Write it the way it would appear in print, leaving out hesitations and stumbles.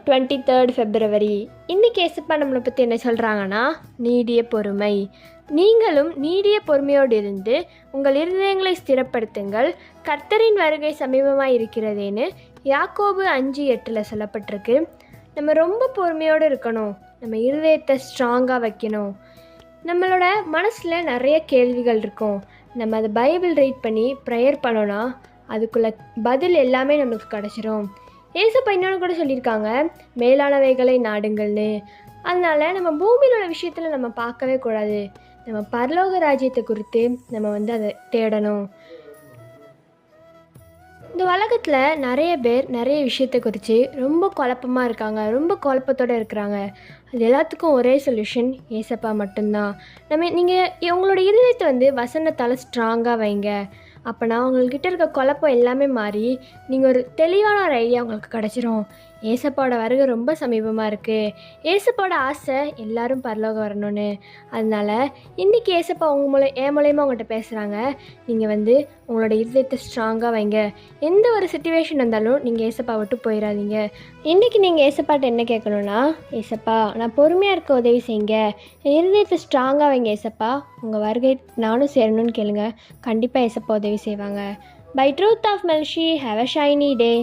23 February. இன்றைக்கி ஏசப்பா நம்மளை பற்றி என்ன சொல்கிறாங்கன்னா, நீடிய பொறுமை. நீங்களும் நீடிய பொறுமையோடு இருந்து உங்கள் இருதயங்களை ஸ்திரப்படுத்துங்கள், கர்த்தரின் வருகை சமீபமாக இருக்கிறதேன்னு யாக்கோபு 5:8 சொல்லப்பட்டிருக்கு. நம்ம ரொம்ப பொறுமையோடு இருக்கணும், நம்ம இருதயத்தை ஸ்ட்ராங்காக வைக்கணும். நம்மளோட மனசில் நிறைய கேள்விகள் இருக்கும், நம்ம அதை பைபிள் ரீட் பண்ணி ப்ரேயர் பண்ணோன்னா அதுக்குள்ள பதில் எல்லாமே நமக்கு கிடச்சிரும். ஏசப்பா இன்னொன்று கூட சொல்லியிருக்காங்க, மேலானவைகளை நாடுங்கள்னு. அதனால் நம்ம பூமியில் உள்ள விஷயத்தில் நம்ம பார்க்கவே கூடாது, நம்ம பரலோக ராஜ்யத்தை குறித்து நம்ம அதை தேடணும். இந்த உலகத்தில் நிறைய பேர் நிறைய விஷயத்தை குறித்து ரொம்ப குழப்பமாக இருக்காங்க, ரொம்ப குழப்பத்தோடு இருக்கிறாங்க. அது எல்லாத்துக்கும் ஒரே சொல்யூஷன் ஏசப்பா மட்டும்தான். நீங்கள் உங்களோட இருதயத்தை வசனத்தால் ஸ்ட்ராங்காக வைங்க. அப்போனா உங்கள்கிட்ட இருக்க குழப்பம் எல்லாமே மாறி நீங்கள் ஒரு தெளிவான ஒரு ஐடியா உங்களுக்கு கிடச்சிரும். ஏசப்பாவோட வருகை ரொம்ப சமீபமாக இருக்குது. ஏசப்பாவோட ஆசை எல்லோரும் பரலோகம் வரணும்னு. அதனால் இன்றைக்கி ஏசப்பா என் மூலயமா உங்கள்கிட்ட பேசுகிறாங்க. நீங்கள் உங்களோட இருதயத்தை ஸ்ட்ராங்காக வைங்க. எந்த ஒரு சிச்சுவேஷன் இருந்தாலும் நீங்கள் ஏசப்பா விட்டு போயிடாதீங்க. இன்றைக்கி நீங்கள் ஏசப்பாட்ட என்ன கேட்கணுன்னா, ஏசப்பா நான் பொறுமையாக இருக்க உதவி செய்யுங்க, என் இருதயத்தை ஸ்ட்ராங்காக வைங்க ஏசப்பா, உங்கள் வருகை நானும் சேரணும்னு கேளுங்க. கண்டிப்பாக ஏசப்பா உதவி செய்வாங்க. By truth of Melshi, have a shiny day.